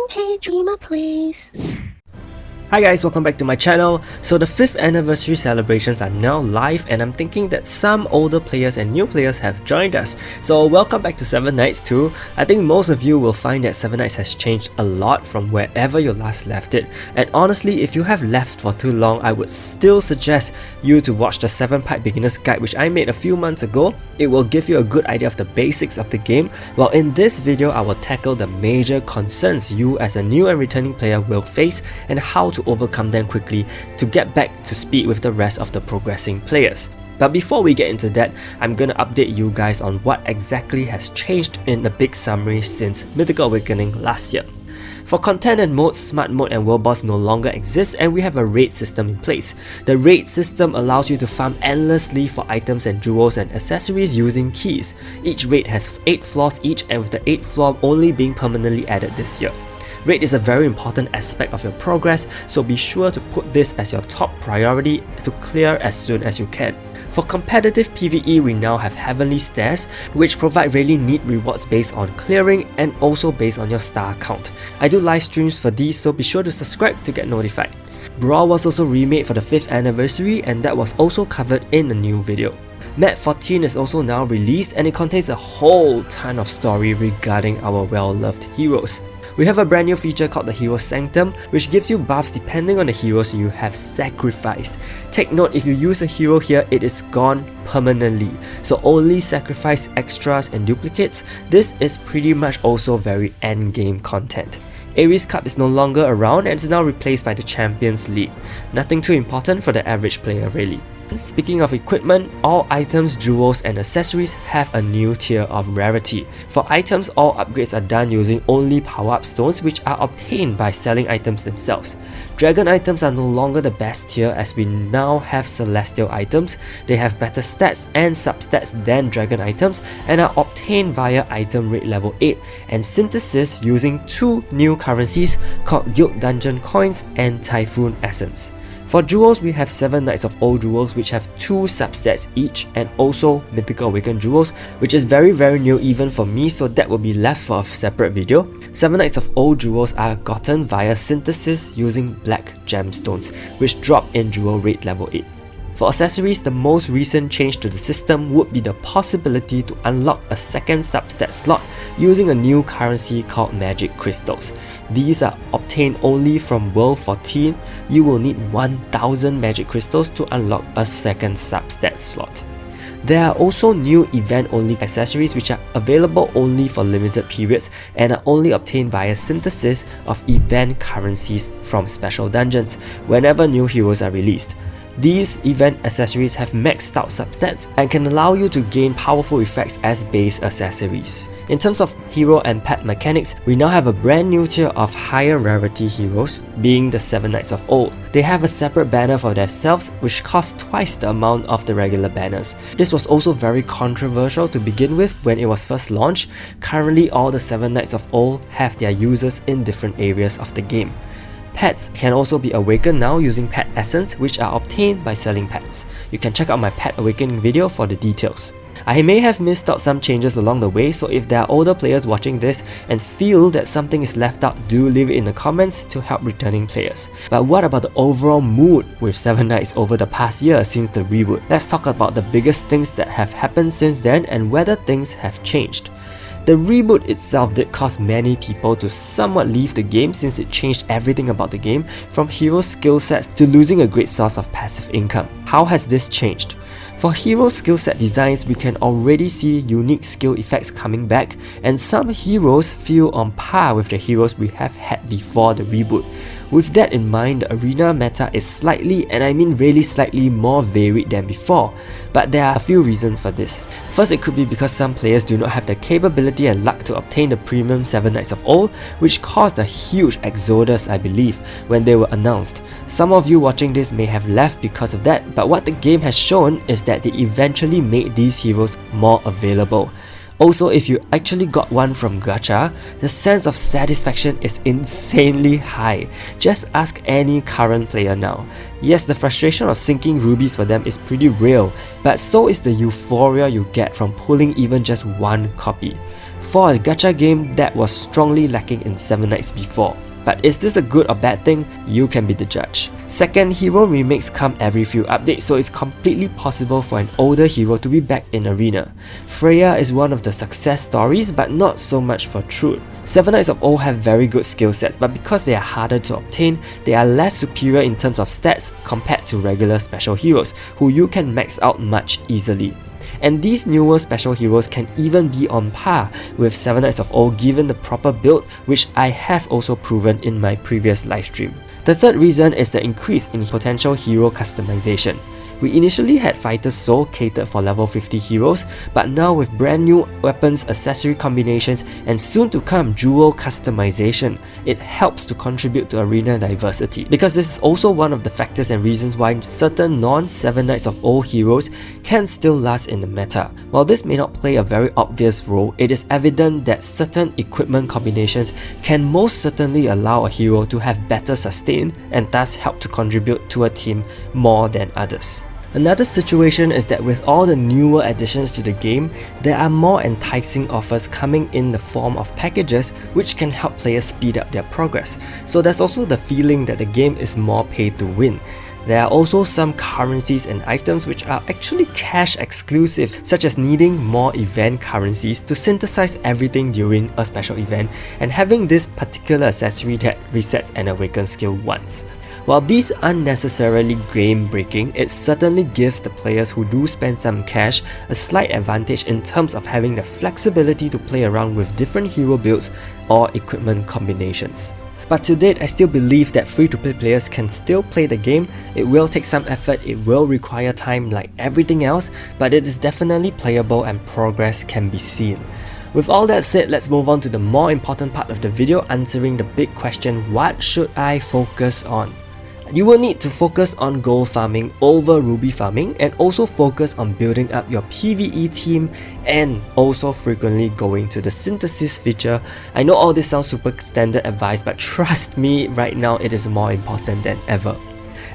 Hey Dreamer please. Hi guys, welcome back to my channel. So the 5th anniversary celebrations are now live and I'm thinking that some older players and new players have joined us. So welcome back to 7 Nights 2. I think most of you will find that 7 Nights has changed a lot from wherever you last left it. And honestly, if you have left for too long, I would still suggest you to watch the 7 Pipe Beginner's Guide which I made a few months ago. It will give you a good idea of the basics of the game. While in this video, I will tackle the major concerns you as a new and returning player will face and how to overcome them quickly to get back to speed with the rest of the progressing players. But before we get into that, I'm gonna update you guys on what exactly has changed in a big summary since Mythical Awakening last year. For content and modes, Smart Mode and World Boss no longer exist and we have a raid system in place. The raid system allows you to farm endlessly for items and jewels and accessories using keys. Each raid has 8 floors each and with the 8th floor only being permanently added this year. Raid is a very important aspect of your progress, so be sure to put this as your top priority to clear as soon as you can. For competitive PvE, we now have Heavenly Stairs, which provide really neat rewards based on clearing and also based on your star count. I do live streams for these, so be sure to subscribe to get notified. Brawl was also remade for the 5th anniversary and that was also covered in a new video. Map 14 is also now released and it contains a whole ton of story regarding our well-loved heroes. We have a brand new feature called the Hero Sanctum, which gives you buffs depending on the heroes you have sacrificed. Take note, if you use a hero here, it is gone permanently, so only sacrifice extras and duplicates. This is pretty much also very endgame content. Ares Cup is no longer around and is now replaced by the Champions League. Nothing too important for the average player really. Speaking of equipment, all items, jewels and accessories have a new tier of rarity. For items, all upgrades are done using only power-up stones which are obtained by selling items themselves. Dragon items are no longer the best tier as we now have celestial items. They have better stats and substats than dragon items and are obtained via item rate level 8 and synthesis using 2 new currencies called Guild Dungeon Coins and Typhoon Essence. For jewels, we have 7 Nights of Old jewels which have 2 substats each and also Mythical Awakened jewels which is very new even for me, so that will be left for a separate video. 7 Nights of Old jewels are gotten via synthesis using black gemstones which drop in jewel rate level 8. For accessories, the most recent change to the system would be the possibility to unlock a second substat slot using a new currency called Magic Crystals. These are obtained only from World 14. You will need 1000 Magic Crystals to unlock a second substat slot. There are also new event-only accessories which are available only for limited periods and are only obtained via synthesis of event currencies from special dungeons whenever new heroes are released. These event accessories have maxed out substats and can allow you to gain powerful effects as base accessories. In terms of hero and pet mechanics, we now have a brand new tier of higher rarity heroes, being the 7 Nights of Old. They have a separate banner for themselves which costs twice the amount of the regular banners. This was also very controversial to begin with when it was first launched. Currently, all the 7 Nights of Old have their users in different areas of the game. Pets can also be awakened now using pet essence which are obtained by selling pets. You can check out my pet awakening video for the details. I may have missed out some changes along the way, so if there are older players watching this and feel that something is left out, do leave it in the comments to help returning players. But what about the overall mood with 7 Nights over the past year since the reboot? Let's talk about the biggest things that have happened since then and whether things have changed. The reboot itself did cause many people to somewhat leave the game since it changed everything about the game, from hero skill sets to losing a great source of passive income. How has this changed? For hero skill set designs, we can already see unique skill effects coming back, and some heroes feel on par with the heroes we have had before the reboot. With that in mind, the arena meta is slightly, and I mean really slightly, more varied than before, but there are a few reasons for this. First, it could be because some players do not have the capability and luck to obtain the premium 7 Nights of Old, which caused a huge exodus I believe when they were announced. Some of you watching this may have left because of that, but what the game has shown is that they eventually made these heroes more available. Also, if you actually got one from Gacha, the sense of satisfaction is insanely high. Just ask any current player now. Yes, the frustration of sinking rubies for them is pretty real, but so is the euphoria you get from pulling even just one copy. for a gacha game that was strongly lacking in 7 Nights before. But is this a good or bad thing? You can be the judge. Second, hero remakes come every few updates, so it's completely possible for an older hero to be back in Arena. Freya is one of the success stories, but not so much for Truth. 7 Knights of Old have very good skill sets, but because they are harder to obtain, they are less superior in terms of stats compared to regular special heroes, who you can max out much easily. And these newer special heroes can even be on par with 7 Knights of Old given the proper build, which I have also proven in my previous livestream. The third reason is the increase in potential hero customization. We initially had Fighter's Soul catered for level 50 heroes, but now with brand new weapons, accessory combinations, and soon to come jewel customization, it helps to contribute to arena diversity. Because this is also one of the factors and reasons why certain non-7 Knights of Old heroes can still last in the meta. While this may not play a very obvious role, it is evident that certain equipment combinations can most certainly allow a hero to have better sustain and thus help to contribute to a team more than others. Another situation is that with all the newer additions to the game, there are more enticing offers coming in the form of packages which can help players speed up their progress. So there's also the feeling that the game is more pay to win. There are also some currencies and items which are actually cash exclusive, such as needing more event currencies to synthesize everything during a special event and having this particular accessory that resets an awakened skill once. While these aren't necessarily game-breaking, it certainly gives the players who do spend some cash a slight advantage in terms of having the flexibility to play around with different hero builds or equipment combinations. But to date, I still believe that free-to-play players can still play the game. It will take some effort, it will require time like everything else, but it is definitely playable and progress can be seen. With all that said, let's move on to the more important part of the video, answering the big question, what should I focus on? You will need to focus on gold farming over ruby farming and also focus on building up your PvE team and also frequently going to the synthesis feature. I know all this sounds super standard advice, but trust me, right now it is more important than ever.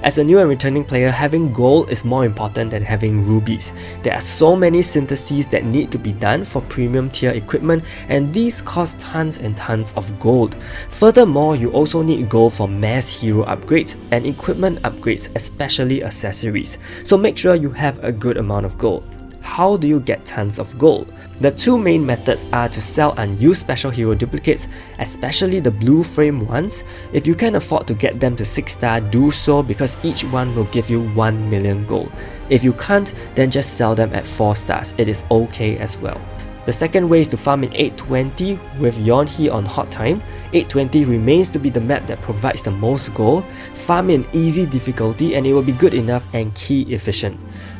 As a new and returning player, having gold is more important than having rubies. There are so many syntheses that need to be done for premium tier equipment, and these cost tons and tons of gold. Furthermore, you also need gold for mass hero upgrades and equipment upgrades, especially accessories. So make sure you have a good amount of gold. How do you get tons of gold? The two main methods are to sell unused special hero duplicates, especially the blue frame ones. If you can afford to get them to 6 star, do so because each one will give you 1 million gold. If you can't, then just sell them at 4 stars, it is okay as well. The second way is to farm in 820 with Yonhee on hot time. 820 remains to be the map that provides the most gold. Farm in easy difficulty and it will be good enough and key efficient.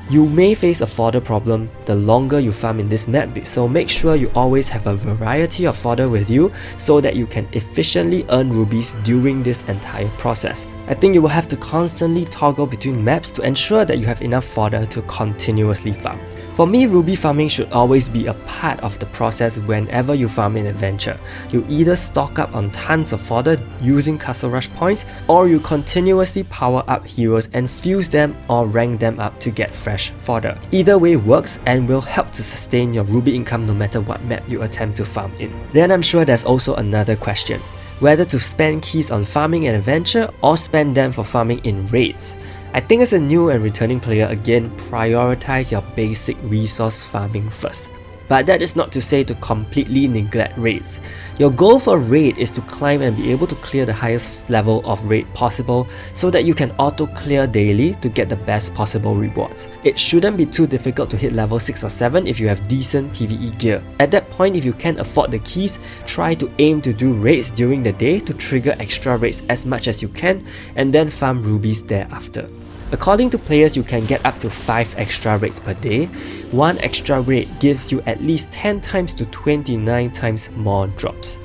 You may face a fodder problem the longer you farm in this map, so make sure you always have a variety of fodder with you so that you can efficiently earn rubies during this entire process. I think you will have to constantly toggle between maps to ensure that you have enough fodder to continuously farm. For me, ruby farming should always be a part of the process whenever you farm in adventure. You either stock up on tons of fodder using castle rush points, or you continuously power up heroes and fuse them or rank them up to get fresh fodder. Either way works and will help to sustain your ruby income no matter what map you attempt to farm in. Then I'm sure there's also another question. Whether to spend keys on farming and adventure or spend them for farming in raids. I think as a new and returning player, again, prioritize your basic resource farming first. But that is not to say to completely neglect raids. Your goal for raid is to climb and be able to clear the highest level of raid possible so that you can auto clear daily to get the best possible rewards. It shouldn't be too difficult to hit level 6 or 7 if you have decent PvE gear. At that point, if you can't afford the keys, try to aim to do raids during the day to trigger extra raids as much as you can and then farm rubies thereafter. According to players, you can get up to 5 extra raids per day. 1 extra raid gives you at least 10 times to 29 times more drops.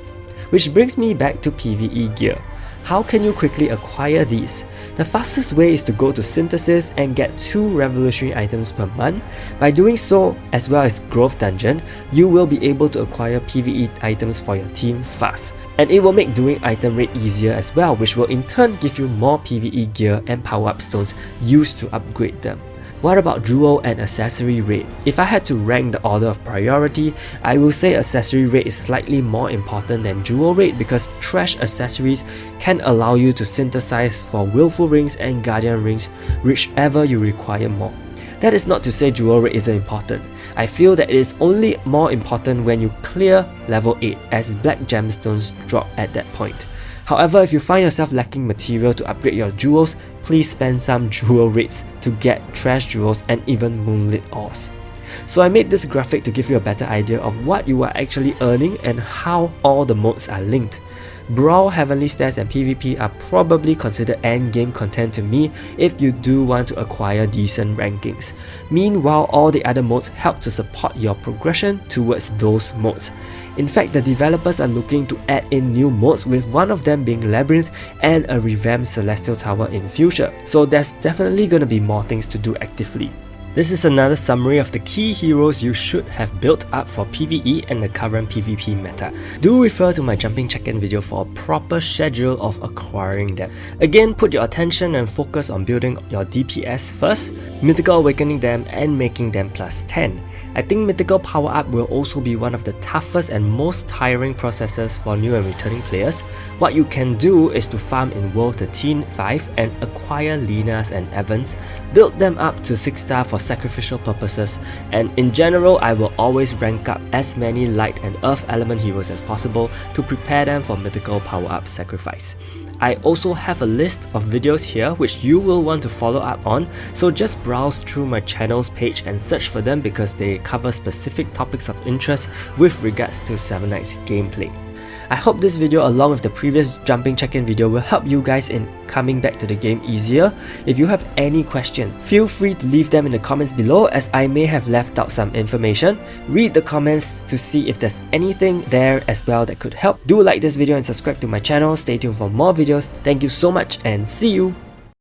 Which brings me back to PvE gear. How can you quickly acquire these? The fastest way is to go to Synthesis and get 2 revolutionary items per month. By doing so, as well as Growth Dungeon, you will be able to acquire PvE items for your team fast. And it will make doing item raid easier as well, which will in turn give you more PvE gear and power-up stones used to upgrade them. What about jewel and accessory rate? If I had to rank the order of priority, I will say accessory rate is slightly more important than jewel rate because trash accessories can allow you to synthesize for willful rings and guardian rings, whichever you require more. That is not to say jewel rate isn't important. I feel that it is only more important when you clear level 8 as black gemstones drop at that point. However, if you find yourself lacking material to upgrade your jewels, please spend some jewel rates to get trash jewels and even moonlit ores. So I made this graphic to give you a better idea of what you are actually earning and how all the modes are linked. Brawl, Heavenly Stairs and PvP are probably considered endgame content to me if you do want to acquire decent rankings. Meanwhile, all the other modes help to support your progression towards those modes. In fact, the developers are looking to add in new modes, with one of them being Labyrinth and a revamped Celestial Tower in future, so there's definitely gonna be more things to do actively. This is another summary of the key heroes you should have built up for PvE and the current PvP meta. Do refer to my jumping check-in video for a proper schedule of acquiring them. Again, put your attention and focus on building your DPS first, Mythical Awakening them and making them plus 10. I think Mythical Power Up will also be one of the toughest and most tiring processes for new and returning players. What you can do is to farm in World 13.5 and acquire Linas and Evans, build them up to 6 star for sacrificial purposes, and in general I will always rank up as many light and earth element heroes as possible to prepare them for Mythical Power Up sacrifice. I also have a list of videos here which you will want to follow up on, so just browse through my channel's page and search for them because they cover specific topics of interest with regards to 7 Knights gameplay. I hope this video along with the previous jumping check-in video will help you guys in coming back to the game easier. If you have any questions, feel free to leave them in the comments below as I may have left out some information. Read the comments to see if there's anything there as well that could help. Do like this video and subscribe to my channel. Stay tuned for more videos. Thank you so much and see you!